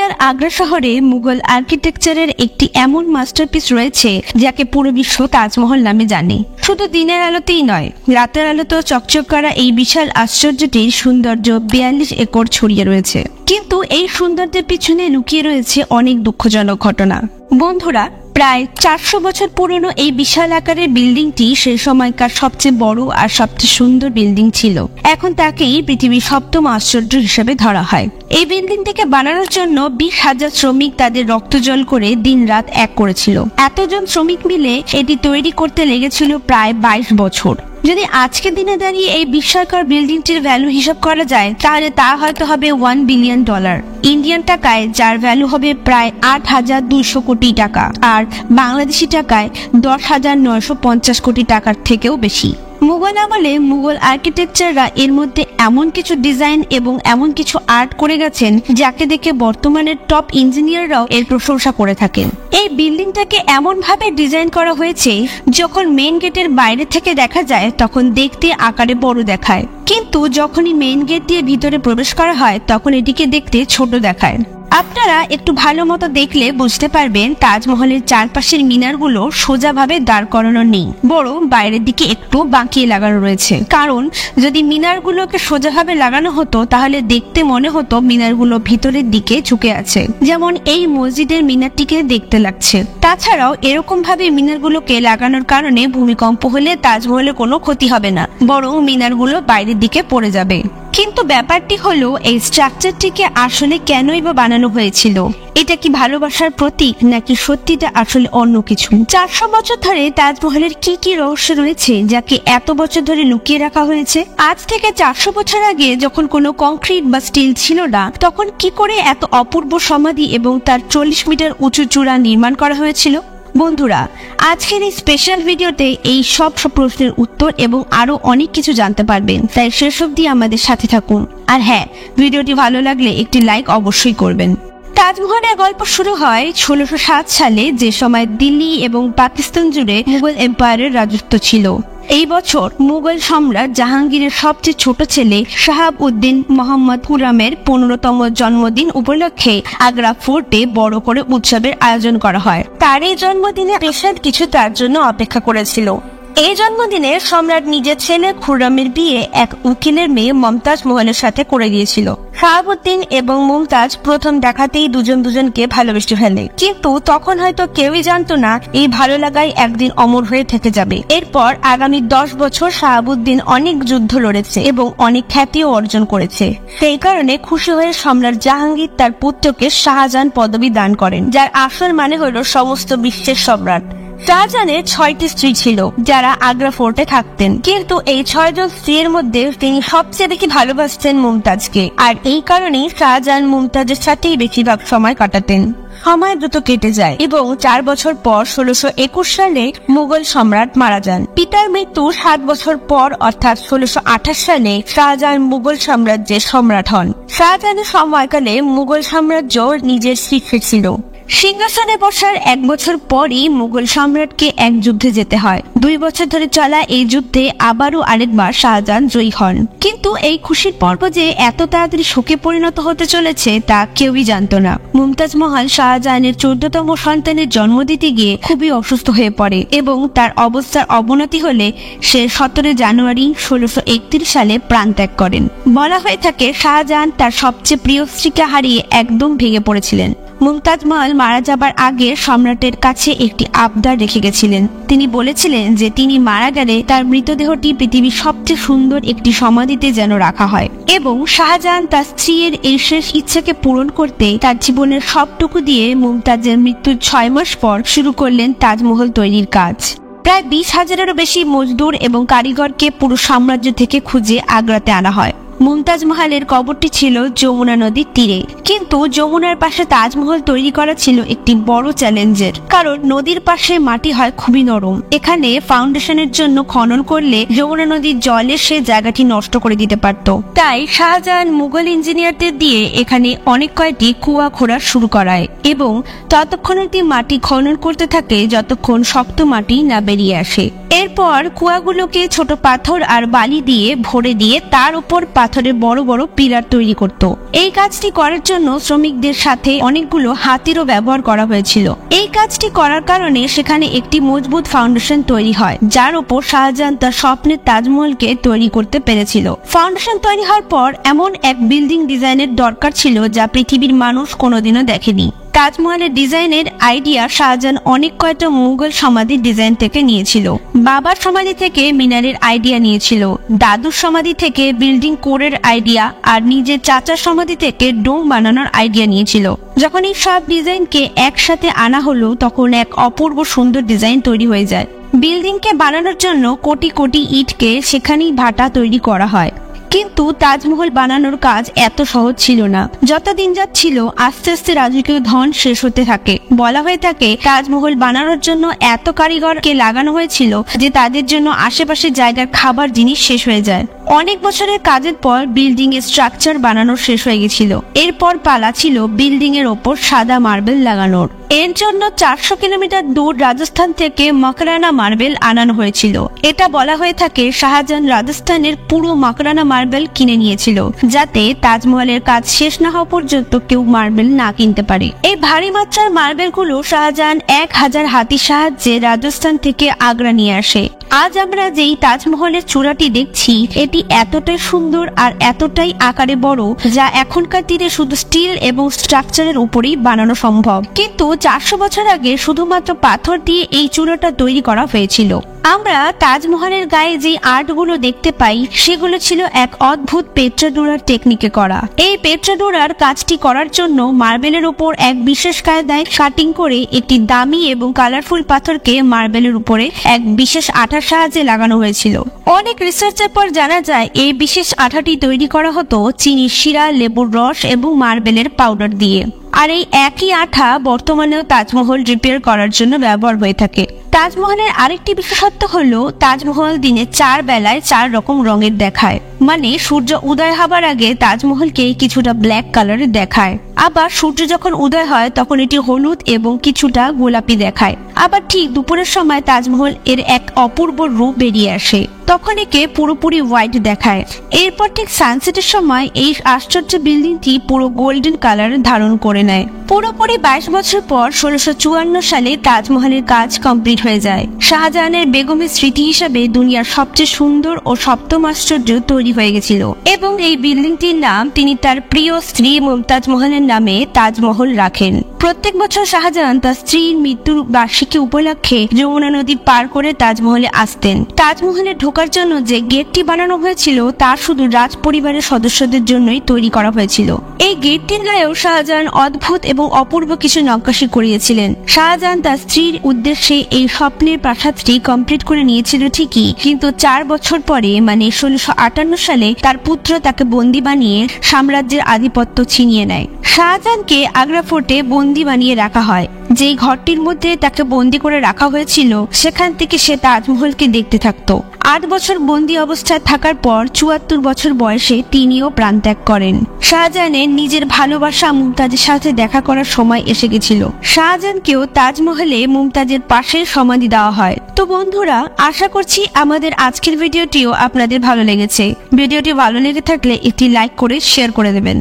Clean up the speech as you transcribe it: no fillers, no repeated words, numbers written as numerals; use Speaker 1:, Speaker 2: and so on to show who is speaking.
Speaker 1: ইন্ডিয়ার আগ্রা শহরে মুঘল আর্কিটেকচারের একটি এমন মাস্টারপিস রয়েছে যাকে পুরো বিশ্ব তাজমহল নামে জানে। শুধু দিনের আলোতেই নয়, রাতের আলোতেও চকচক করা এই বিশাল আশ্চর্যটির সৌন্দর্য 42 একর ছড়িয়ে রয়েছে। কিন্তু এই সৌন্দর্যের পিছনে লুকিয়ে রয়েছে অনেক দুঃখজনক ঘটনা। বন্ধুরা, প্রায় 400 বছর পুরনো এই বিশাল আকারের বিল্ডিংটি সেই সময়কার সবচেয়ে বড় আর সবচেয়ে সুন্দর বিল্ডিং ছিল। এখন তাকেই পৃথিবীর 7ম আশ্চর্য হিসেবে ধরা হয়। এই বিল্ডিংটিকে বানানোর জন্য 20,000 শ্রমিক তাদের রক্তজল করে দিন রাত এক করেছিল। এতজন শ্রমিক মিলে এটি তৈরি করতে লেগেছিল প্রায় 22 বছর। যদি আজকের দিনে দাঁড়িয়ে এই বিস্ময়কর বিল্ডিংটির ভ্যালু হিসাব করা যায়, তাহলে তা হয়তো হবে $1 বিলিয়ন, ইন্ডিয়ান টাকায় যার ভ্যালু হবে প্রায় 8,200 কোটি টাকা, আর বাংলাদেশি টাকায় 10,950 কোটি টাকার থেকেও বেশি। মুঘল আমলে মুঘল আর্কিটেকচাররা এর মধ্যে এমন কিছু ডিজাইন এবং এমন কিছু আর্ট করে গেছেন যাকে দেখে বর্তমানের টপ ইঞ্জিনিয়াররাও এর প্রশংসা করে থাকেন। এই বিল্ডিংটাকে এমন ভাবে ডিজাইন করা হয়েছে, যখন মেইন গেটের বাইরে থেকে দেখা যায় তখন দেখতে আকারে বড় দেখায়, কিন্তু যখনই মেইন গেট দিয়ে ভিতরে প্রবেশ করা হয় তখন এটিকে দেখতে ছোট দেখায়। আপনারা একটু ভালো মতো দেখলে বুঝতে পারবেন তাজমহলের চারপাশের মিনারগুলো সোজাভাবে দাঁড় করানো নেই, বরং বাইরের দিকে একটু বাঁকিয়ে লাগানো রয়েছে। কারণ যদি মিনারগুলোকে সোজাভাবে লাগানো হতো তাহলে দেখতে মনে হতো মিনারগুলো ভিতরের দিকে ঝুঁকে আছে, যেমন এই মসজিদের মিনারটিকে দেখতে লাগছে। তাছাড়াও এরকম ভাবে মিনারগুলোকে লাগানোর কারণে ভূমিকম্প হলে তাজমহলে কোনো ক্ষতি হবে না, বরং মিনারগুলো বাইরের দিকে পড়ে যাবে। কিন্তু ব্যাপারটি হলো, এই স্ট্রাকচারটিকে আসলে কেনই বা বানানো হয়েছিল? এটা কি ভালোবাসার প্রতীক, নাকি সত্যিটা আসলে অন্য কিছু? 400 বছর ধরে তাজমহলের কি কি রহস্য রয়েছে যাকে এত বছর ধরে লুকিয়ে রাখা হয়েছে? আজ থেকে 400 বছর আগে যখন কোনো কংক্রিট বা স্টিল ছিল না, তখন কি করে এত অপূর্ব সমাধি এবং তার 40 মিটার উঁচু চূড়া নির্মাণ করা হয়েছিল? বন্ধুরা, আজকের এই স্পেশাল ভিডিওতে এই সব প্রশ্নের উত্তর এবং আরো অনেক কিছু জানতে পারবেন, তাই শেষ অবধি আমাদের সাথে থাকুন। আর হ্যাঁ, ভিডিওটি ভালো লাগলে একটি লাইক অবশ্যই করবেন। তাজমহলের গল্প শুরু হয় 1607 সালে, যে সময় দিল্লি এবং পাকিস্তান জুড়ে মুঘল এম্পায়ারের রাজত্ব ছিল। এই বছর মুঘল সম্রাট জাহাঙ্গীরের সবচেয়ে ছোট ছেলে শাহাবউদ্দিন মোহাম্মদ খুররমের 15তম জন্মদিন উপলক্ষে আগ্রা ফোর্টে বড় করে উৎসবের আয়োজন করা হয়। তার এই জন্মদিনে বিশেষ কিছু তার জন্য অপেক্ষা করেছিল। এই জন্মদিনে সম্রাট নিজের ছেলে খুররমের বিয়ে এক উকিলের মেয়ে মমতাজ মহলের সাথে করে দিয়েছিল। শাহাবউদ্দিন এবং মুমতাজ প্রথম দেখাতেই দুজনকে ভালোবেসে ফেলে, কিন্তু তখন হয়তো কেউই জানতো না এই ভালো লাগাই একদিন অমর হয়ে থেকে যাবে। এরপর আগামী 10 বছর শাহাবউদ্দিন অনেক যুদ্ধ লড়েছে এবং অনেক খ্যাতিও অর্জন করেছে। সেই কারণে খুশি হয়ে সম্রাট জাহাঙ্গীর তার পুত্রকে শাহজাহান পদবি দান করেন, যার আসল মানে হলো সমস্ত বিশ্বের সম্রাট। শাহজাহানের 6টি স্ত্রী ছিল যারা আগ্রা ফোর্টে থাকতেন, কিন্তু এই 6 জন স্ত্রীর মধ্যে তিনি সবচেয়ে বেশি ভালোবাসতেন মুমতাজকে, আর এই কারণেই শাহজাহান মুমতাজের সাথেই বেশিরভাগ সময় কাটাতেন। সময় দ্রুত কেটে যায় এবং 4 বছর পর 1621 সালে মুঘল সম্রাট মারা যান। পিতার মৃত্যুর 7 বছর পর অর্থাৎ 1628 সালে শাহজাহান মুঘল সাম্রাজ্যের সম্রাট হন। শাহজাহানের সময়কালে মুঘল সাম্রাজ্য নিজের শীর্ষে ছিল। সিংহাসনে বসার 1 বছর পরই মুঘল সম্রাটকে এক যুদ্ধে যেতে হয়। 2 বছর ধরে চলা এই যুদ্ধে আবারও আরেকবার শাহজাহান জয়ী হন। কিন্তু এই খুশির পর্ব যে এত তাড়াতাড়ি শোকে পরিণত হতে চলেছে তা কেউই জানতো না। মুমতাজ মহল শাহজাহানের 14তম সন্তানের জন্ম দিতে গিয়ে খুবই অসুস্থ হয়ে পড়ে এবং তার অবস্থার অবনতি হলে সে 17 জানুয়ারি 1631 সালে প্রাণ ত্যাগ করেন। বলা হয়ে থাকে শাহজাহান তার সবচেয়ে প্রিয় স্ত্রীকে হারিয়ে একদম ভেঙে পড়েছিলেন। মুমতাজ মহল মারা যাবার আগে সম্রাটের কাছে একটি আবদার রেখে গেছিলেন। তিনি বলেছিলেন যে তিনি মারা গেলে তার মৃতদেহটি পৃথিবীর সবচেয়ে সুন্দর একটি সমাধিতে যেন রাখা হয়, এবং শাহজাহান তার স্ত্রীর এই শেষ ইচ্ছাকে পূরণ করতে তার জীবনের সবটুকু দিয়ে মুমতাজের মৃত্যুর 6 মাস পর শুরু করলেন তাজমহল তৈরির কাজ। প্রায় 20,000-এরও বেশি মজদুর এবং কারিগরকে পুরো সাম্রাজ্য থেকে খুঁজে আগ্রাতে আনা হয়। মুমতাজ মহলের কবরটি ছিল যমুনা নদীর তীরে, কিন্তু যমুনার পাশে তাজমহল তৈরি করা ছিল একটি বড় চ্যালেঞ্জের, কারণ নদীর পাশে মাটি হয় খুবই নরম। এখানে ফাউন্ডেশনের জন্য খনন করলে যমুনা নদীর জলে সে জায়গাটি নষ্ট করে দিতে পারত। তাই শাহজাহান মুঘল ইঞ্জিনিয়ারদের দিয়ে এখানে অনেক কয়েকটি কুয়া খোঁড়া শুরু করায় এবং ততক্ষণ অবধি মাটি খনন করতে থাকে যতক্ষণ শক্ত মাটি না বেরিয়ে আসে। এরপর কুয়াগুলোকে ছোট পাথর আর বালি দিয়ে ভরে দিয়ে তার উপর পাথরের বড় বড় পিলার তৈরি করত। এই কাজটি করার জন্য শ্রমিকদের সাথে অনেকগুলো হাতিরও ব্যবহার করা হয়েছিল। এই কাজটি করার কারণে সেখানে একটি মজবুত ফাউন্ডেশন তৈরি হয়, যার উপর শাহজাহান তার স্বপ্নের তাজমহলকে তৈরি করতে পেরেছিল। ফাউন্ডেশন তৈরি হওয়ার পর এমন এক বিল্ডিং ডিজাইনের দরকার ছিল যা পৃথিবীর মানুষ কোনোদিনও দেখেনি। তাজমহলের ডিজাইনের আইডিয়া শাহজাহান অনেক কয়টা মুঘল সমাধির ডিজাইন থেকে নিয়েছিল। বাবার সমাধি থেকে মিনারের আইডিয়া নিয়েছিল, দাদুর সমাধি থেকে বিল্ডিং কোরের আইডিয়া, আর নিজের চাচার সমাধি থেকে ডোম বানানোর আইডিয়া নিয়েছিল। যখন এই সব ডিজাইনকে একসাথে আনা হলো তখন এক অপূর্ব সুন্দর ডিজাইন তৈরি হয়ে যায়। বিল্ডিংকে বানানোর জন্য কোটি কোটি ইটকে সেখানেই ভাটা তৈরি করা হয়। কিন্তু তাজমহল বানানোর কাজ এত সহজ ছিল না। যত দিন যাচ্ছিল আস্তে আস্তে রাজকীয় ধন শেষ হতে থাকে। বলা হয়ে থাকে তাজমহল বানানোর জন্য এত কারিগরকে লাগানো হয়েছিল যে তাদের জন্য আশেপাশের জায়গার খাবার জিনিস শেষ হয়ে যায়। অনেক বছরের কাজের পর বিল্ডিং এর স্ট্রাকচার বানানো শেষ হয়ে গেছিল। এরপর পালা ছিল বিল্ডিং এর ওপর সাদা মার্বেল লাগানোর। এর জন্য 400 কিলোমিটার দূর রাজস্থান থেকে মকরানা মার্বেল আনানো হয়েছিল। এটা বলা হয়ে থাকে শাহজাহান রাজস্থানের পুরো মকরানা মার্বেল কিনে নিয়েছিল, যাতে তাজমহলের কাজ শেষ না হওয়া পর্যন্ত কেউ মার্বেল না কিনতে পারে। এই ভারী মাত্রার মার্বেল গুলো শাহজাহান 1000 হাতির সাহায্যে রাজস্থান থেকে আগ্রা নিয়ে আসে। আজ আমরা যেই তাজমহলের চূড়াটি দেখছি এটি এতটাই সুন্দর আর এতটাই আকারে বড় যা এখনকার দিনে শুধু স্টিল এবং স্ট্রাকচারের উপরেই বানানো সম্ভব। কিন্তু 400 বছর আগে শুধুমাত্র পাথর দিয়ে এই চূড়াটা তৈরি করা হয়েছিল। আমরা তাজমহলের গায়ে যে আর্টগুলো দেখতে পাই সেগুলো ছিল এক অদ্ভুত পেট্রাডোরার টেকনিকে করা। এই পেট্রাডোরার কাজটি করার জন্য মার্বেলের উপর এক বিশেষ কায়দায় কাটিং করে একটি দামি এবং কালারফুল পাথরকে মার্বেলের উপরে এক বিশেষ আঠার সাহায্যে লাগানো হয়েছিল। অনেক রিসার্চের পর জানা যায় এই বিশেষ আঠাটি তৈরি করা হতো চিনির শিরা, লেবুর রস এবং মার্বেলের পাউডার দিয়ে। আর এই একই আঠা বর্তমানেও তাজমহল রিপেয়ার করার জন্য ব্যবহার হয়ে থাকে। তাজমহলের আরেকটি বিশেষত্ব হলো তাজমহল দিনে 4 বেলায় 4 রকম রঙের দেখায়। মানে সূর্য উদয় হবার আগে তাজমহলকে কিছুটা ব্ল্যাক কালারের দেখায়, আবার সূর্য যখন উদয় হয় তখন এটি হলুদ এবং কিছুটা গোলাপি দেখায়, আবার ঠিক দুপুরের সময় তাজমহল এর এক অপূর্ব রূপ বেরিয়ে আসে, তখন একে পুরোপুরি হোয়াইট দেখায়। এরপর ঠিক সানসেটের সময় এই আশ্চর্য বিল্ডিংটি পুরো গোল্ডেন কালার ধারণ করে নেয়। পুরোপুরি 22 বছর পর 1654 সালে তাজমহলের কাজ কমপ্লিট হয়ে যায়। শাহজাহানের বেগমের স্মৃতি হিসাবে দুনিয়ার সবচেয়ে সুন্দর ও সপ্তম আশ্চর্য তৈরি হয়ে গেছিল এবং এই বিল্ডিংটির নাম তিনি তার প্রিয় স্ত্রী মুমতাজ মহলের নামে তাজমহল রাখেন। প্রত্যেক বছর শাহজাহান তার স্ত্রীর মৃত্যুর বার্ষিকী উপলক্ষে যমুনা নদী পার করে তাজমহলে আসতেন। তাজমহলে ঢোকার জন্য যে গেটটি বানানো হয়েছিল তা শুধু রাজ পরিবারের সদস্যদের জন্যই তৈরি করা হয়েছিল। এই গেটটির গায়েও শাহজাহান অদ্ভুত এবং অপূর্ব কিছু নকশি করিয়েছিলেন। শাহজাহান তার স্ত্রীর উদ্দেশ্যে এই স্বপ্নের প্রাসাদটি কমপ্লিট করে নিয়েছিল ঠিকই, কিন্তু 4 বছর পরে মানে 1658 সালে তার পুত্র তাকে বন্দী বানিয়ে সাম্রাজ্যের আধিপত্য ছিনিয়ে নেয়। শাহজাহানকে আগ্রা ফোর্টে বন্দী বানিয়ে রাখা হয়। যেই ঘরটির মধ্যে তাকে বন্দী করে রাখা হয়েছিল সেখান থেকে সে তাজমহলকে দেখতে থাকতো। 8 বছর বন্দী অবস্থায় থাকার পর 74 বছর বয়সে তিনিও প্রাণত্যাগ করেন। শাহজাহানের নিজের ভালোবাসা মুমতাজের সাথে দেখা করার সময় এসে গেছিল। শাহজাহানকেও তাজমহলে মুমতাজের পাশে সমাধি দেওয়া হয়। তো বন্ধুরা, আশা করছি আমাদের আজকের ভিডিওটিও আপনাদের ভালো লেগেছে। ভিডিওটি ভালো লেগে থাকলে একটি লাইক করে শেয়ার করে দেবেন।